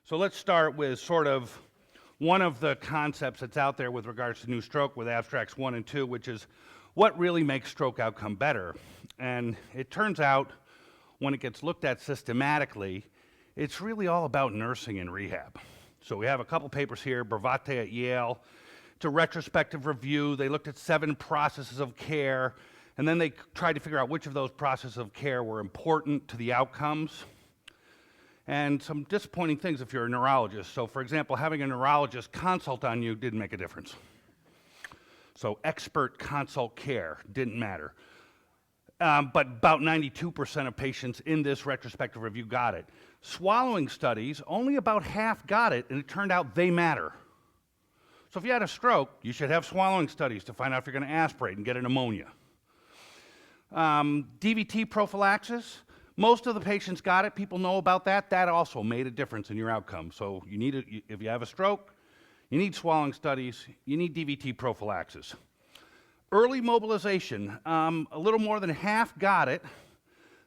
So let's start with sort of one of the concepts that's out there with regards to new stroke with abstracts 1 and 2, which is what really makes stroke outcome better. And it turns out when it gets looked at systematically, it's really all about nursing and rehab. So we have a couple papers here, Bravate at Yale. It's a retrospective review. They looked at 7 processes of care, and then they tried to figure out which of those processes of care were important to the outcomes. And some disappointing things if you're a neurologist. So for example, having a neurologist consult on you didn't make a difference. So expert consult care didn't matter. But about 92% of patients in this retrospective review got it. Swallowing studies, only about half got it, and it turned out they matter. So if you had a stroke, you should have swallowing studies to find out if you're going to aspirate and get a pneumonia. DVT prophylaxis, most of the patients got it. People know about that. That also made a difference in your outcome. So you need if you have a stroke, you need swallowing studies, you need DVT prophylaxis. Early mobilization, a little more than half got it.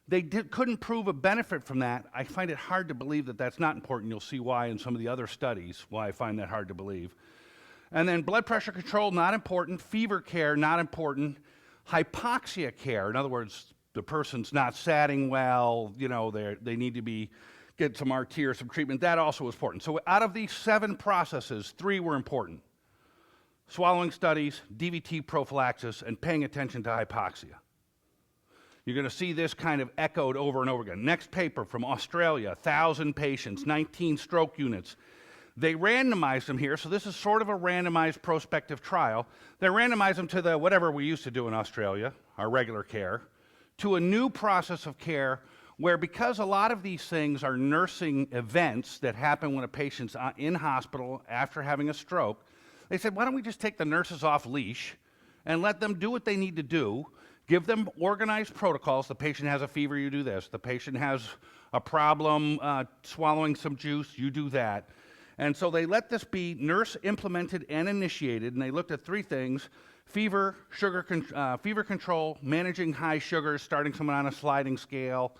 They couldn't prove a benefit from that. I find it hard to believe that that's not important. You'll see why in some of the other studies, why I find that hard to believe. And then blood pressure control, not important. Fever care, not important. Hypoxia care, in other words, the person's not satting well, you know, they need to get some RT or some treatment. That also was important. So out of these 7 processes, 3 were important. Swallowing studies, DVT prophylaxis, and paying attention to hypoxia. You're going to see this kind of echoed over and over again. Next paper from Australia, 1,000 patients, 19 stroke units. They randomized them here, so this is sort of a randomized prospective trial. They randomized them to whatever we used to do in Australia, our regular care, to a new process of care where, because a lot of these things are nursing events that happen when a patient's in hospital after having a stroke, they said, why don't we just take the nurses off leash and let them do what they need to do, give them organized protocols. The patient has a fever, you do this. The patient has a problem swallowing some juice, you do that. And so they let this be nurse implemented and initiated, and they looked at 3 things: fever, fever control, managing high sugars, starting someone on a sliding scale,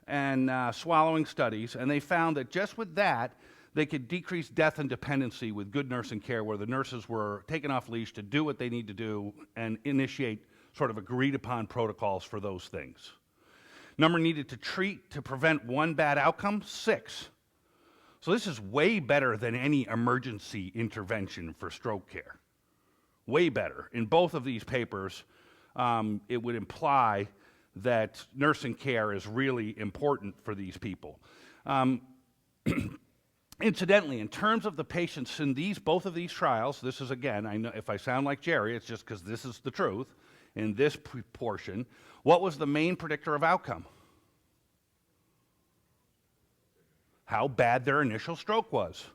and swallowing studies. And they found that just with that, they could decrease death and dependency with good nursing care, where the nurses were taken off leash to do what they need to do and initiate sort of agreed upon protocols for those things. Number needed to treat to prevent 1 bad outcome, 6. So this is way better than any emergency intervention for stroke care. Way better. In both of these papers, it would imply that nursing care is really important for these people. Incidentally, in terms of the patients in both of these trials, this is, again, I know if I sound like Jerry, it's just because this is the truth. In this portion, what was the main predictor of outcome? How bad their initial stroke was.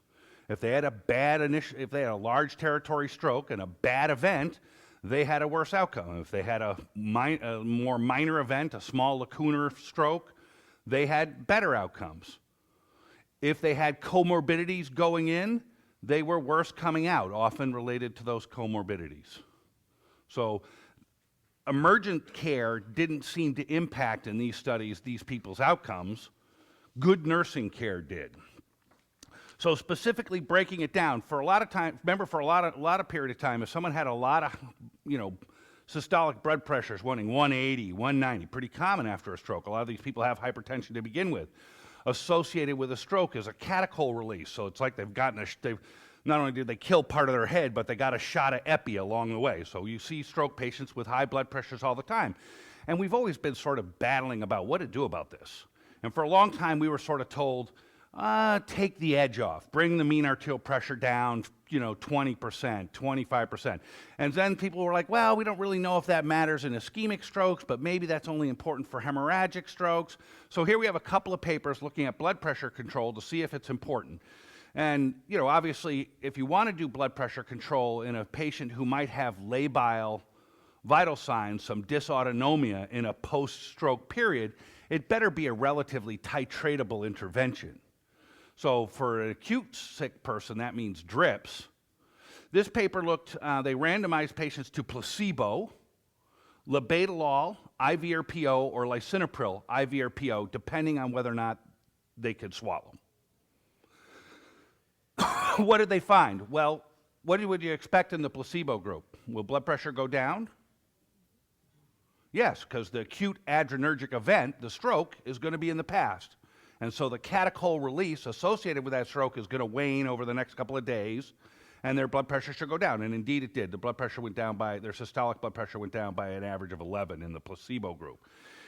If they had a large territory stroke and a bad event, they had a worse outcome. If they had a more minor event, a small lacunar stroke, they had better outcomes. If they had comorbidities going in, they were worse coming out, often related to those comorbidities. So emergent care didn't seem to impact in these studies these people's outcomes. Good nursing care did. So specifically breaking it down, for a lot of time, remember for a lot of period of time, if someone had a lot of, systolic blood pressures running 180, 190, pretty common after a stroke. A lot of these people have hypertension to begin with. Associated with a stroke is a catechol release. So it's like not only did they kill part of their head, but they got a shot of epi along the way. So you see stroke patients with high blood pressures all the time. And we've always been sort of battling about what to do about this. And for a long time, we were sort of told, take the edge off, bring the mean arterial pressure down, 20%, 25%. And then people were like, well, we don't really know if that matters in ischemic strokes, but maybe that's only important for hemorrhagic strokes. So here we have a couple of papers looking at blood pressure control to see if it's important. And, obviously, if you want to do blood pressure control in a patient who might have labile vital signs, some dysautonomia in a post-stroke period, it better be a relatively titratable intervention. So for an acute sick person, that means drips. This paper they randomized patients to placebo, labetalol, IVRPO, or lisinopril, IVRPO, depending on whether or not they could swallow. What did they find? Well, what would you expect in the placebo group? Will blood pressure go down? Yes, because the acute adrenergic event, the stroke, is going to be in the past. And so the catechol release associated with that stroke is going to wane over the next couple of days, and their blood pressure should go down. And indeed it did. The blood pressure went down by, their systolic blood pressure went down by an average of 11 in the placebo group.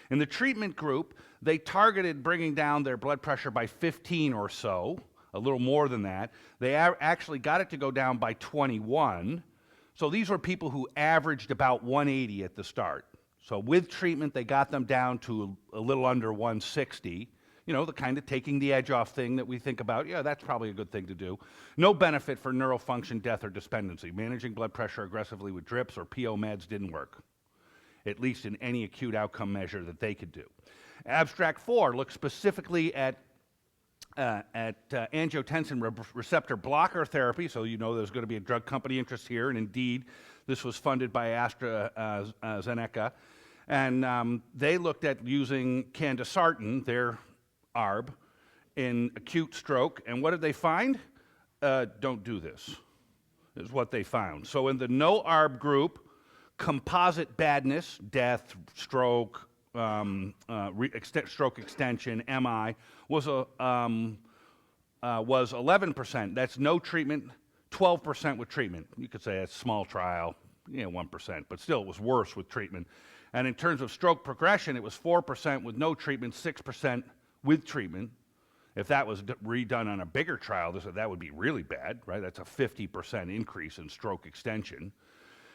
In the treatment group, they targeted bringing down their blood pressure by 15 or so, a little more than that. They actually got it to go down by 21. So these were people who averaged about 180 at the start. So with treatment, they got them down to a little under 160. You know, the kind of taking the edge off thing that we think about. Yeah, that's probably a good thing to do. No benefit for neural function, death, or dependency. Managing blood pressure aggressively with drips or PO meds didn't work, at least in any acute outcome measure that they could do. Abstract 4 looks specifically at angiotensin receptor blocker therapy, so you know there's going to be a drug company interest here, and indeed this was funded by AstraZeneca. And they looked at using Candesartan, their ARB, in acute stroke, and what did they find? Don't do this, is what they found. So in the no ARB group, composite badness, death, stroke, stroke extension, MI, was 11%. That's no treatment, 12% with treatment. You could say that's a small trial, 1%, but still it was worse with treatment. And in terms of stroke progression, it was 4% with no treatment, 6% with treatment. If that was redone on a bigger trial, that would be really bad, right? That's a 50% increase in stroke extension.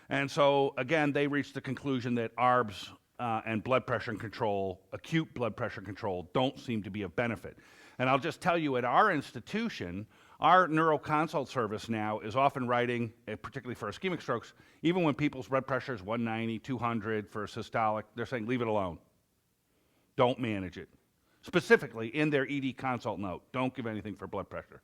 And so, again, they reached the conclusion that ARBs and blood pressure control, acute blood pressure control, don't seem to be of benefit. And I'll just tell you, at our institution, our neuroconsult service now is often writing, particularly for ischemic strokes, even when people's blood pressure is 190, 200 for a systolic, they're saying, leave it alone. Don't manage it. Specifically in their ED consult note, don't give anything for blood pressure.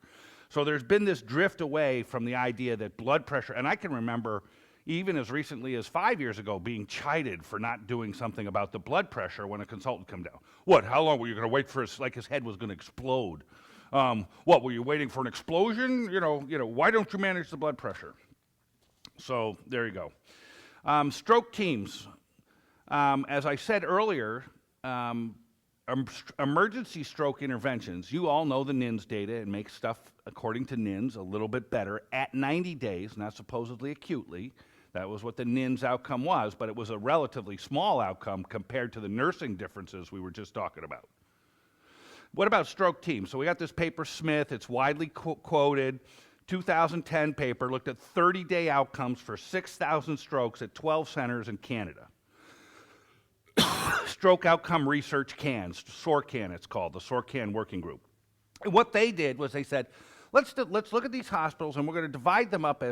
So there's been this drift away from the idea that blood pressure, and I can remember even as recently as 5 years ago being chided for not doing something about the blood pressure when a consultant come down. What, how long were you going to wait for like his head was going to explode? What, were you waiting for an explosion? Why don't you manage the blood pressure? So there you go. Stroke teams. As I said earlier, emergency stroke interventions, you all know the NINS data and make stuff according to NINS a little bit better at 90 days, not supposedly acutely. That was what the NINS outcome was, but it was a relatively small outcome compared to the nursing differences we were just talking about. What about stroke teams? So we got this paper, Smith, it's widely quoted, 2010 paper, looked at 30-day outcomes for 6,000 strokes at 12 centers in Canada. Stroke Outcome Research CANS, SORCAN it's called, the SORCAN Working Group. And what they did was they said, let's look at these hospitals and we're going to divide them up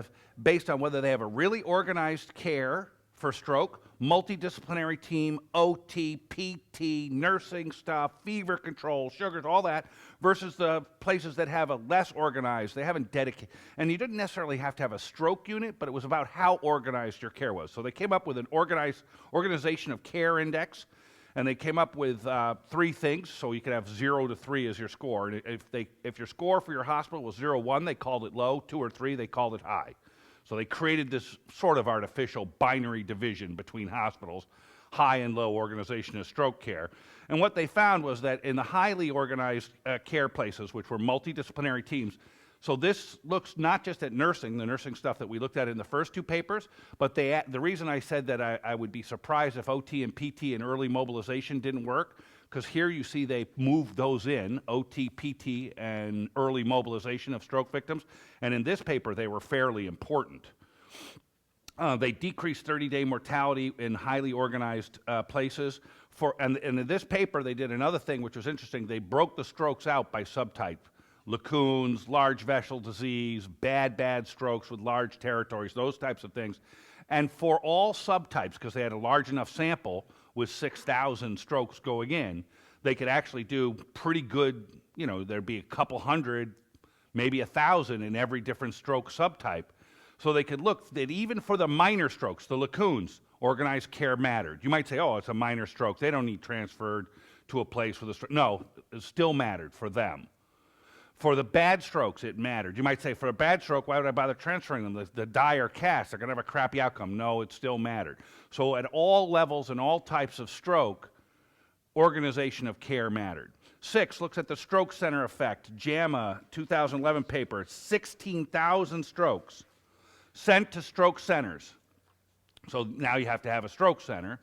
based on whether they have a really organized care for stroke, multidisciplinary team, OT, PT, nursing stuff, fever control, sugars, all that, versus the places that have a less organized, they haven't dedicated, and you didn't necessarily have to have a stroke unit, but it was about how organized your care was. So they came up with an organization of care index, and they came up with 3 things, so you could have 0 to 3 as your score. And if your score for your hospital was 0, 1, they called it low, 2 or 3, they called it high. So they created this sort of artificial binary division between hospitals, high and low organization of stroke care. And what they found was that in the highly organized care places, which were multidisciplinary teams, so this looks not just at nursing, the nursing stuff that we looked at in the first 2 papers, but the reason I said that I would be surprised if OT and PT and early mobilization didn't work, because here you see they moved those in, OT, PT, and early mobilization of stroke victims, and in this paper they were fairly important. They decreased 30-day mortality in highly organized places. And in this paper they did another thing which was interesting. They broke the strokes out by subtype. Lacunes, large vessel disease, bad strokes with large territories, those types of things. And for all subtypes, because they had a large enough sample with 6,000 strokes going in, they could actually do pretty good, there'd be a couple hundred, maybe 1,000 in every different stroke subtype. So they could look that even for the minor strokes, the lacunes, organized care mattered. You might say, oh, it's a minor stroke. They don't need transferred to a place with a stroke. No, it still mattered for them. For the bad strokes, it mattered. You might say, for a bad stroke, why would I bother transferring them? The die or cast, they're going to have a crappy outcome. No, it still mattered. So at all levels and all types of stroke, organization of care mattered. 6 looks at the stroke center effect. JAMA 2011 paper, 16,000 strokes sent to stroke centers. So now you have to have a stroke center.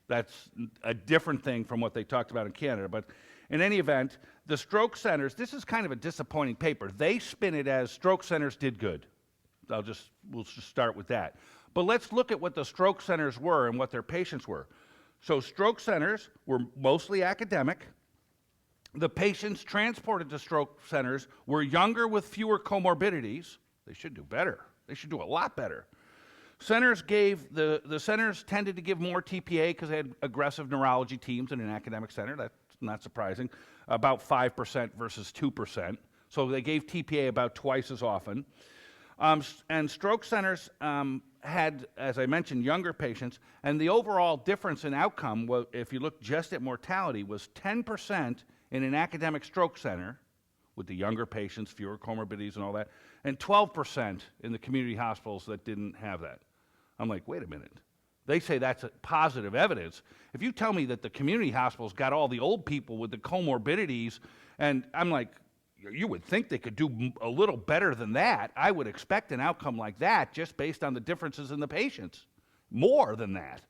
That's a different thing from what they talked about in Canada. But in any event, the stroke centers, this is kind of a disappointing paper. They spin it as stroke centers did good. We'll just start with that. But let's look at what the stroke centers were and what their patients were. So stroke centers were mostly academic. The patients transported to stroke centers were younger with fewer comorbidities. They should do better. They should do a lot better. Centers gave, the centers tended to give more TPA because they had aggressive neurology teams in an academic center. That's not surprising. About 5% versus 2%. So they gave TPA about twice as often. And stroke centers had, as I mentioned, younger patients, and the overall difference in outcome, if you look just at mortality, was 10% in an academic stroke center with the younger patients, fewer comorbidities and all that, and 12% in the community hospitals that didn't have that. I'm like, wait a minute. They say that's positive evidence. If you tell me that the community hospitals got all the old people with the comorbidities, and I'm like, you would think they could do a little better than that. I would expect an outcome like that just based on the differences in the patients. More than that.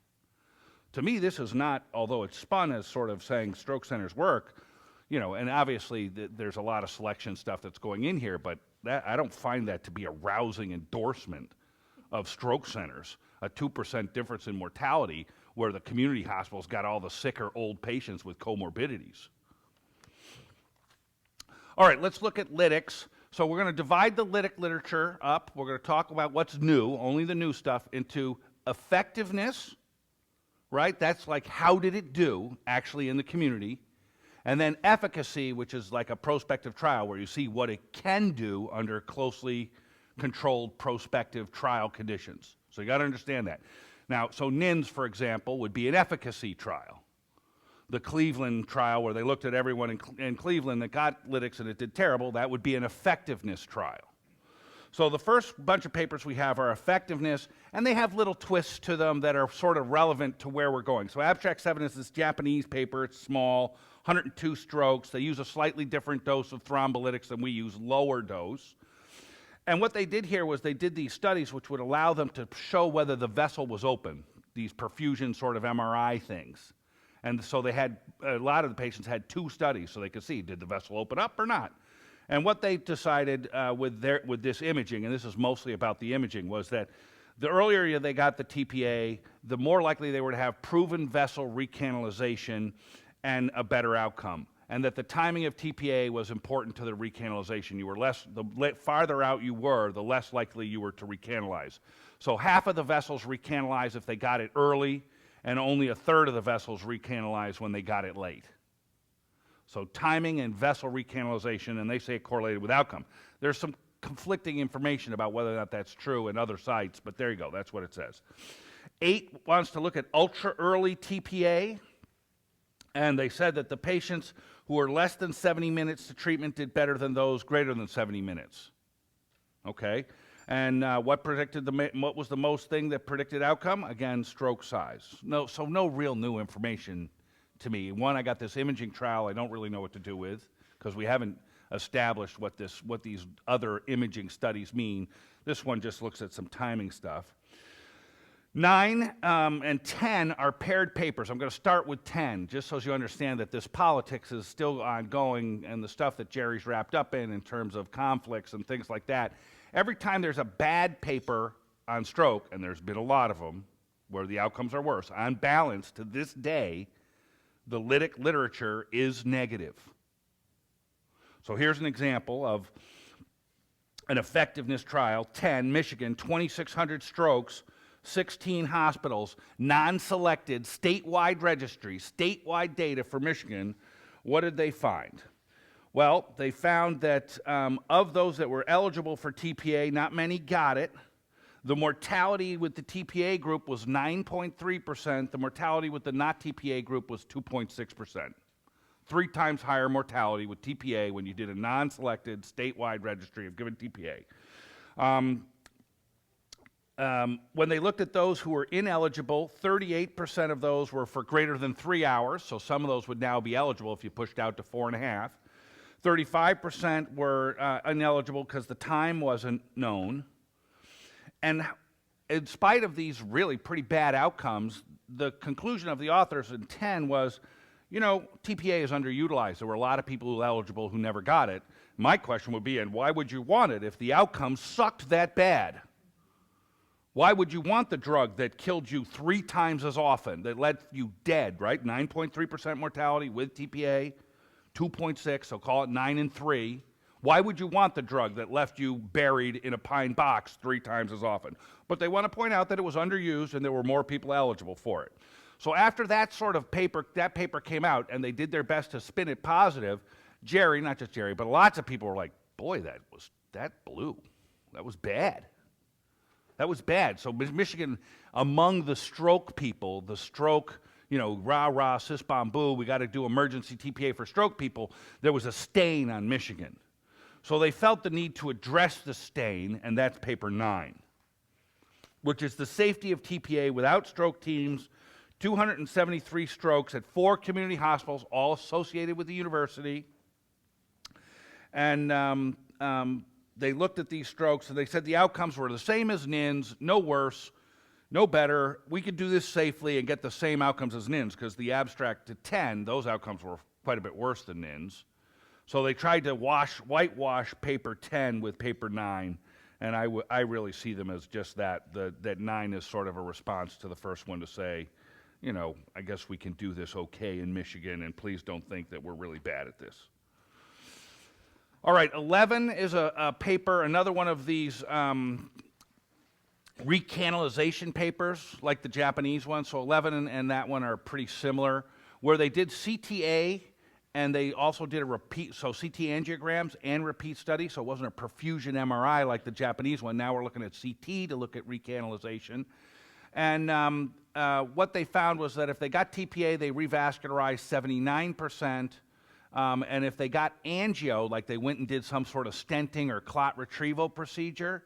To me, this is not, although it's spun as sort of saying stroke centers work, you know, and obviously there's a lot of selection stuff that's going in here, but that, I don't find that to be a rousing endorsement of stroke centers, a 2% difference in mortality where the community hospitals got all the sicker old patients with comorbidities. All right, let's look at Lytx. So we're going to divide the Lytx literature up. We're going to talk about what's new, only the new stuff, into effectiveness, right? That's like how did it do actually in the community. And then efficacy, which is like a prospective trial where you see what it can do under closely controlled prospective trial conditions. So you got to understand that. Now, so NINS, for example, would be an efficacy trial. The Cleveland trial, where they looked at everyone in Cleveland that got Lytx and it did terrible, that would be an effectiveness trial. So the first bunch of papers we have are effectiveness, and they have little twists to them that are sort of relevant to where we're going. So Abstract 7 is this Japanese paper. It's small, 102 strokes. They use a slightly different dose of thrombolytics than we use, lower dose. And what they did here was they did these studies which would allow them to show whether the vessel was open, these perfusion sort of MRI things. And so they had, a lot of the patients had 2 studies so they could see, did the vessel open up or not? And what they decided with this imaging, and this is mostly about the imaging, was that the earlier they got the TPA, the more likely they were to have proven vessel recanalization and a better outcome. And that the timing of TPA was important to the recanalization. You were the farther out you were, the less likely you were to recanalize. So half of the vessels recanalize if they got it early, and only a third of the vessels recanalize when they got it late. So timing and vessel recanalization, and they say it correlated with outcome. There's some conflicting information about whether or not that's true in other sites, but there you go, that's what it says. 8 wants to look at ultra early TPA, and they said that the patients who were less than 70 minutes to treatment did better than those greater than 70 minutes. Okay? And what was the most thing that predicted outcome? Again, stroke size. So no real new information to me. One, I got this imaging trial I don't really know what to do with because we haven't established what these other imaging studies mean. This one just looks at some timing stuff. 9 and 10 are paired papers. I'm going to start with 10, just so you understand that this politics is still ongoing and the stuff that Jerry's wrapped up in terms of conflicts and things like that. Every time there's a bad paper on stroke, and there's been a lot of them, where the outcomes are worse, on balance, to this day, the Lytx literature is negative. So here's an example of an effectiveness trial, 10, Michigan, 2,600 strokes, 16 hospitals, non-selected, statewide registry, statewide data for Michigan. What did they find? Well, they found that of those that were eligible for TPA, not many got it. The mortality with the TPA group was 9.3%. The mortality with the not TPA group was 2.6%. 3 times higher mortality with TPA when you did a non-selected statewide registry of given TPA. When they looked at those who were ineligible, 38% of those were for greater than 3 hours, so some of those would now be eligible if you pushed out to 4.5. 35% were ineligible because the time wasn't known. And in spite of these really pretty bad outcomes, the conclusion of the authors in 10 was, you know, TPA is underutilized. There were a lot of people who were eligible who never got it. My question would be, and why would you want it if the outcomes sucked that bad? Why would you want the drug that killed you 3 times as often, that left you dead, right? 9.3% mortality with TPA, 2.6, so call it 9 and 3. Why would you want the drug that left you buried in a pine box 3 times as often? But they want to point out that it was underused and there were more people eligible for it. So after that sort of paper, that paper came out and they did their best to spin it positive, Jerry, not just Jerry, but lots of people were like, boy, that blew. That was bad. That was bad. So Michigan, among the stroke people, the stroke, you know, rah, sis, bomb, boo, we got to do emergency TPA for stroke people, there was a stain on Michigan. So they felt the need to address the stain, and that's paper 9, which is the safety of TPA without stroke teams, 273 strokes at 4 community hospitals, all associated with the university. And they looked at these strokes and they said the outcomes were the same as NINS, no worse, no better. We could do this safely and get the same outcomes as NINS because the abstract to 10, those outcomes were quite a bit worse than NINS. So they tried to whitewash paper 10 with paper 9, and I really see them as just that. That 9 is sort of a response to the first one to say, you know, I guess we can do this okay in Michigan, and please don't think that we're really bad at this. All right, 11 is a paper, another one of these recanalization papers, like the Japanese one. So 11 and that one are pretty similar, where they did CTA, and they also did a repeat, so CT angiograms and repeat study, so it wasn't a perfusion MRI like the Japanese one. Now we're looking at CT to look at recanalization. And what they found was that if they got TPA, they revascularized 79%. And if they got angio, like they went and did some sort of stenting or clot retrieval procedure,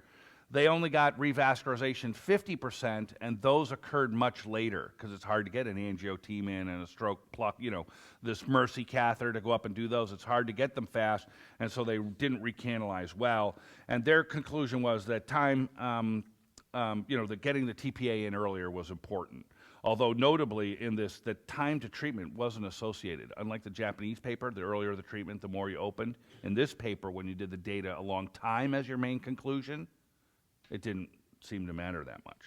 they only got revascularization 50%, and those occurred much later because it's hard to get an angio team in and a stroke pluck, you know, this Mercy catheter to go up and do those. It's hard to get them fast, and so they didn't recanalize well. And their conclusion was that time, you know, that getting the TPA in earlier was important. Although notably in this, the time to treatment wasn't associated. Unlike the Japanese paper, the earlier the treatment, the more you opened. In this paper, when you did the data along time as your main conclusion, it didn't seem to matter that much.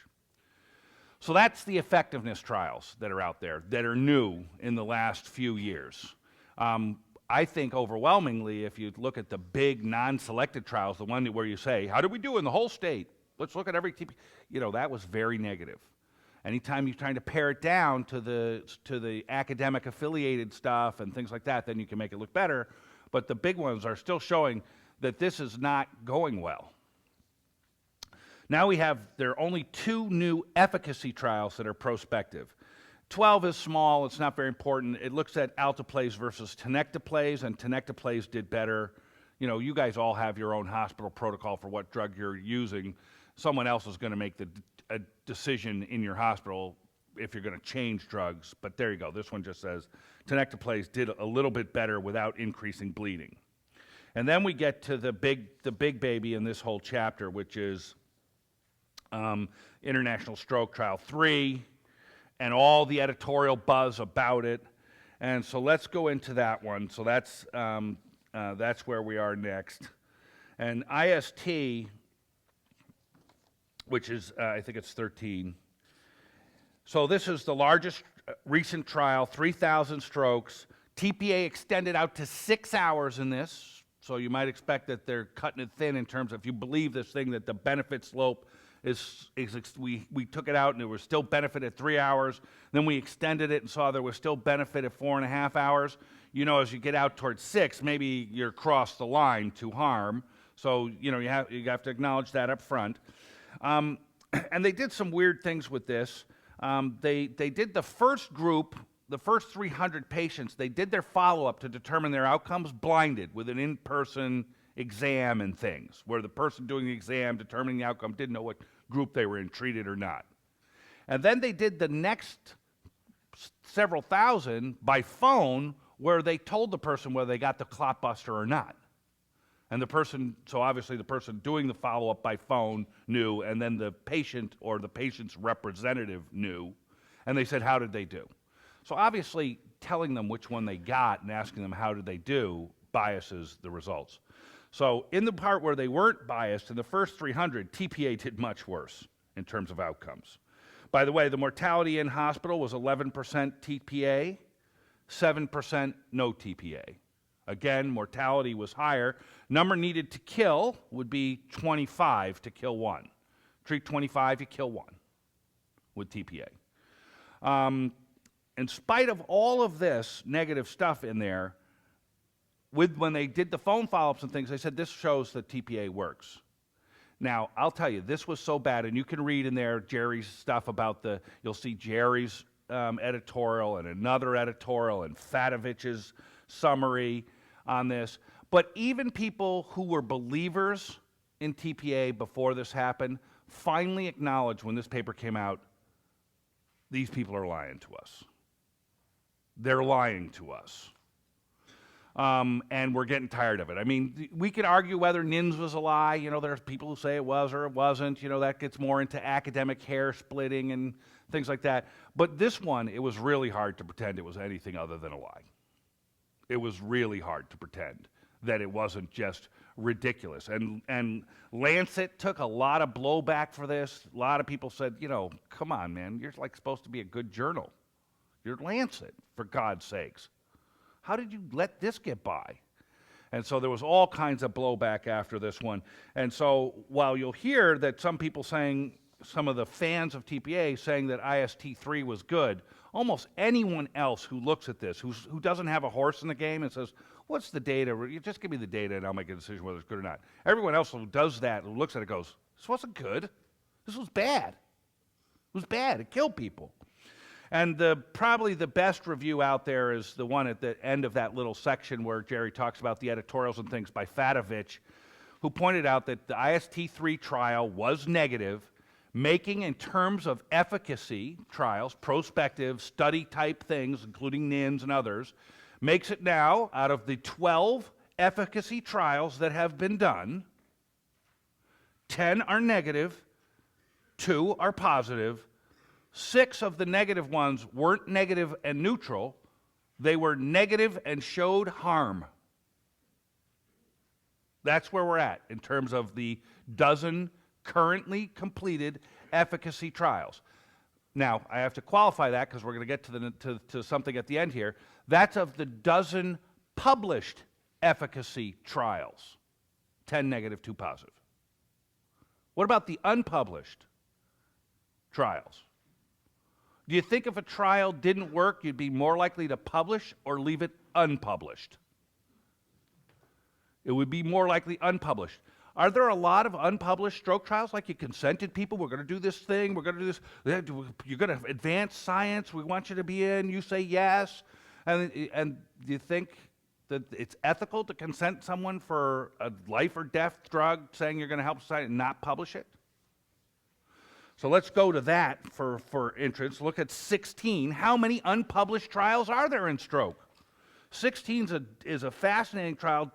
So that's the effectiveness trials that are out there, that are new in the last few years. I think overwhelmingly, if you look at the big non-selected trials, the one where you say, how did we do in the whole state? Let's look at every TP, you know, that was very negative. Anytime you're trying to pare it down to the academic affiliated stuff and things like that, then you can make it look better. But the big ones are still showing that this is not going well. Now there are only 2 new efficacy trials that are prospective. 12 is small, it's not very important. It looks at alteplase versus tenecteplase, and tenecteplase did better. You know, you guys all have your own hospital protocol for what drug you're using. Someone else is going to make a decision in your hospital if you're going to change drugs, but there you go. This one just says tenecteplase did a little bit better without increasing bleeding. And then we get to the big baby in this whole chapter, which is International Stroke Trial 3, and all the editorial buzz about it. And so let's go into that one. So that's where we are next. And IST, which is, I think it's 13. So this is the largest recent trial, 3,000 strokes. TPA extended out to 6 hours in this. So you might expect that they're cutting it thin in terms of, if you believe this thing, that the benefit slope is we took it out and there was still benefit at 3 hours. Then we extended it and saw there was still benefit at 4.5 hours. You know, as you get out towards 6, maybe you're across the line to harm. So, you know, you have to acknowledge that up front. And they did some weird things with this. They did the first group the first 300 patients, they did their follow-up to determine their outcomes blinded with an in-person exam and things, where the person doing the exam, determining the outcome, didn't know what group they were in, treated or not. And then they did the next several thousand by phone, where they told the person whether they got the clot buster or not. And the person, so obviously the person doing the follow-up by phone knew, and then the patient or the patient's representative knew, and they said, how did they do? So obviously telling them which one they got and asking them how did they do biases the results. So in the part where they weren't biased, in the first 300, TPA did much worse in terms of outcomes. By the way, the mortality in hospital was 11% TPA, 7% no TPA. Again, mortality was higher. Number needed to kill would be 25 to kill one. Treat 25, you kill one with TPA. In spite of all of this negative stuff in there, when they did the phone follow-ups and things, they said this shows that TPA works. Now, I'll tell you, this was so bad, and you can read in there Jerry's stuff about you'll see Jerry's editorial and another editorial and Fatovich's summary on this. But even people who were believers in TPA before this happened finally acknowledged when this paper came out, these people are lying to us. They're lying to us. And we're getting tired of it. I mean, we could argue whether NINS was a lie. You know, there's people who say it was or it wasn't. You know, that gets more into academic hair splitting and things like that. But this one, it was really hard to pretend it was anything other than a lie. It was really hard to pretend that it wasn't just ridiculous. And Lancet took a lot of blowback for this. A lot of people said, you know, come on, man, you're like supposed to be a good journal. You're Lancet, for God's sakes. How did you let this get by? And so there was all kinds of blowback after this one. And so while you'll hear that some people saying, some of the fans of TPA saying that IST3 was good, almost anyone else who looks at this, who doesn't have a horse in the game and says, what's the data? You just give me the data and I'll make a decision whether it's good or not. Everyone else who does that, who looks at it, goes, this wasn't good. This was bad. It was bad. It killed people. And probably the best review out there is the one at the end of that little section where Jerry talks about the editorials and things by Fatovich, who pointed out that the IST3 trial was negative, making in terms of efficacy trials, prospective study type things, including NINS and others, makes it now, out of the 12 efficacy trials that have been done, 10 are negative, 2 are positive, 6 of the negative ones weren't negative and neutral, they were negative and showed harm. That's where we're at in terms of the dozen currently completed efficacy trials. Now, I have to qualify that because we're going to get to something at the end here. That's of the dozen published efficacy trials. 10 negative, 2 positive. What about the unpublished trials? Do you think if a trial didn't work, you'd be more likely to publish or leave it unpublished? It would be more likely unpublished. Are there a lot of unpublished stroke trials? Like you consented people, we're going to do this thing, we're going to do this, you're going to advance science, we want you to be in, you say yes. And do you think that it's ethical to consent someone for a life or death drug saying you're going to help society and not publish it? So let's go to that for entrance. Look at 16. How many unpublished trials are there in stroke? 16 is a fascinating trial.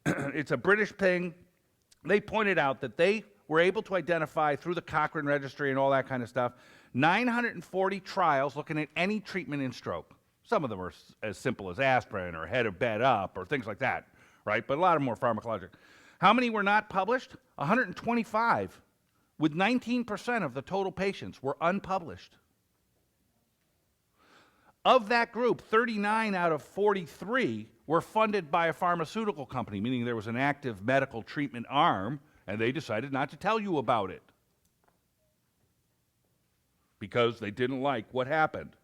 It's a British thing. They pointed out that they were able to identify through the Cochrane Registry and all that kind of stuff, 940 trials looking at any treatment in stroke. Some of them are as simple as aspirin or head of bed up or things like that, right? But a lot of them were pharmacologic. How many were not published? 125. With 19% of the total patients were unpublished. Of that group, 39 out of 43 were funded by a pharmaceutical company, meaning there was an active medical treatment arm, and they decided not to tell you about it because they didn't like what happened.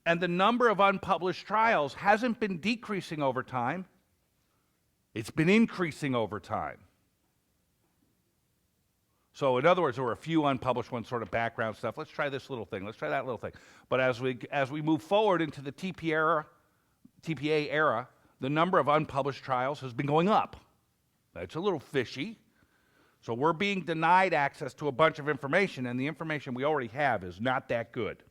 And the number of unpublished trials hasn't been decreasing over time. It's been increasing over time. So in other words, there were a few unpublished ones, sort of background stuff. Let's try this little thing. Let's try that little thing. But as we move forward into the TPA era, the number of unpublished trials has been going up. That's a little fishy. So we're being denied access to a bunch of information, and the information we already have is not that good.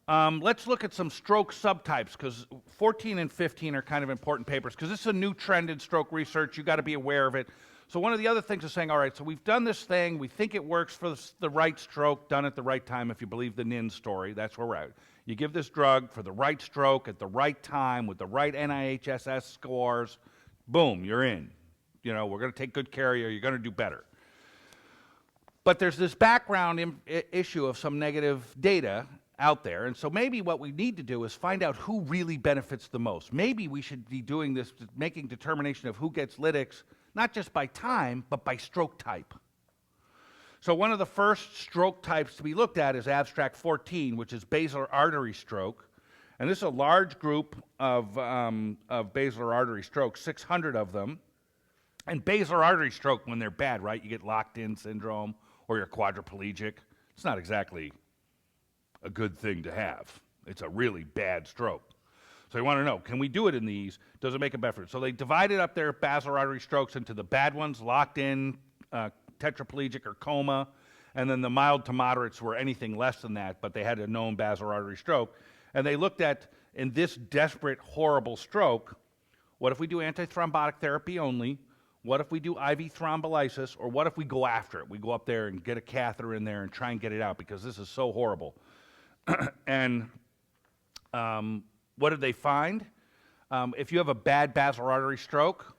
Let's look at some stroke subtypes, because 14 and 15 are kind of important papers, because this is a new trend in stroke research. You've got to be aware of it. So one of the other things is saying, all right, so we've done this thing. We think it works for the right stroke, done at the right time, if you believe the NIN story. That's where we're at. You give this drug for the right stroke at the right time with the right NIHSS scores. Boom, you're in. You know, we're going to take good care of you. You're going to do better. But there's this background issue of some negative data out there, and so maybe what we need to do is find out who really benefits the most. Maybe we should be doing this, making determination of who gets Lytx, not just by time, but by stroke type. So one of the first stroke types to be looked at is abstract 14, which is basilar artery stroke, and this is a large group of basilar artery stroke, 600 of them. And basilar artery stroke, when they're bad, right, you get locked-in syndrome, or you're quadriplegic. It's not exactly a good thing to have. It's a really bad stroke. So you want to know, can we do it in these? Does it make a better? So they divided up their basilar artery strokes into the bad ones, locked in, tetraplegic or coma, and then the mild to moderates were anything less than that, but they had a known basilar artery stroke. And they looked at, in this desperate, horrible stroke, what if we do antithrombotic therapy only? What if we do IV thrombolysis? Or what if we go after it? We go up there and get a catheter in there and try and get it out, because this is so horrible. And what did they find? If you have a bad basilar artery stroke,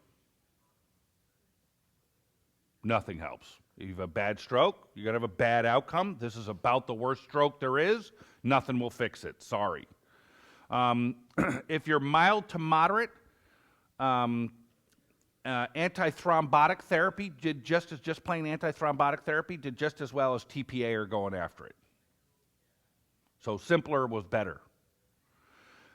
nothing helps. If you have a bad stroke, you're going to have a bad outcome. This is about the worst stroke there is. Nothing will fix it. Sorry. If you're mild to moderate, antithrombotic therapy did just plain antithrombotic therapy did just as well as TPA are going after it. So simpler was better.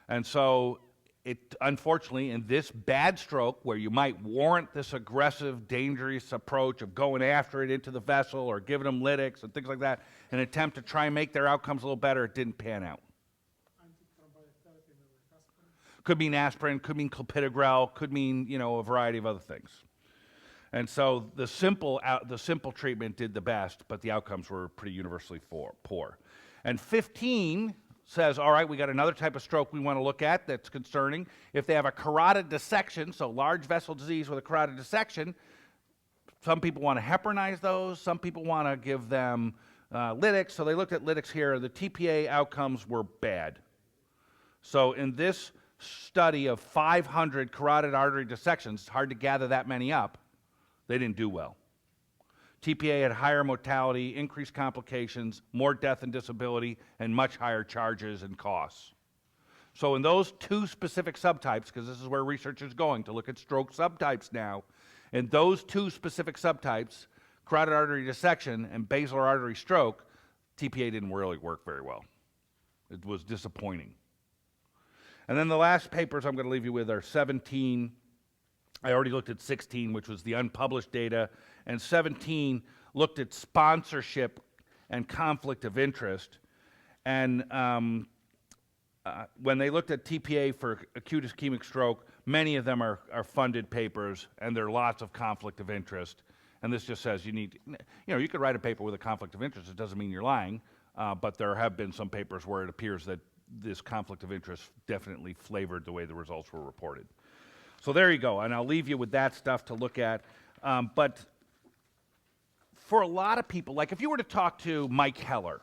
And so it, unfortunately, in this bad stroke where you might warrant this aggressive, dangerous approach of going after it into the vessel or giving them Lytx and things like that, an attempt to try and make their outcomes a little better, it didn't pan out. Could mean aspirin, could mean clopidogrel, could mean, you know, a variety of other things. And so the simple treatment did the best, but the outcomes were pretty universally poor. And 15 says, all right, we got another type of stroke we want to look at that's concerning. If they have a carotid dissection, so large vessel disease with a carotid dissection, some people want to heparinize those, some people want to give them Lytx. So they looked at Lytx here. The TPA outcomes were bad. So in this study of 500 carotid artery dissections, it's hard to gather that many up, they didn't do well. TPA had higher mortality, increased complications, more death and disability, and much higher charges and costs. So in those two specific subtypes, because this is where research is going to look at stroke subtypes now, in those two specific subtypes, carotid artery dissection and basilar artery stroke, TPA didn't really work very well. It was disappointing. And then the last papers I'm going to leave you with are 17. I already looked at 16, which was the unpublished data, and 17 looked at sponsorship and conflict of interest. And when they looked at TPA for acute ischemic stroke, many of them are funded papers, and there are lots of conflict of interest. And this just says you need, you know, you could write a paper with a conflict of interest. It doesn't mean you're lying, but there have been some papers where it appears that this conflict of interest definitely flavored the way the results were reported. So there you go, and I'll leave you with that stuff to look at. But for a lot of people, like if you were to talk to Mike Heller,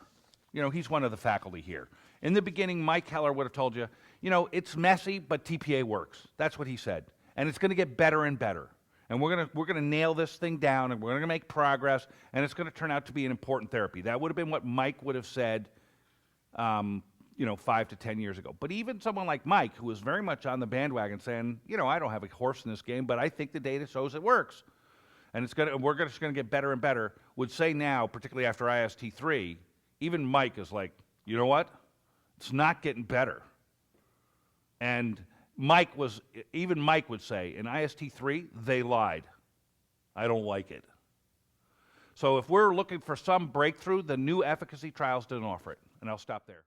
you know, he's one of the faculty here. In the beginning, Mike Heller would have told you, you know, it's messy, but TPA works. That's what he said. And it's going to get better and better. And we're going to nail this thing down, and we're going to make progress, and it's going to turn out to be an important therapy. That would have been what Mike would have said, you know, 5 to 10 years ago. But even someone like Mike, who was very much on the bandwagon saying, you know, I don't have a horse in this game, but I think the data shows it works. And we're just going to get better and better, would say now, particularly after IST3, even Mike is like, you know what? It's not getting better. And even Mike would say, in IST3, they lied. I don't like it. So if we're looking for some breakthrough, the new efficacy trials didn't offer it. And I'll stop there.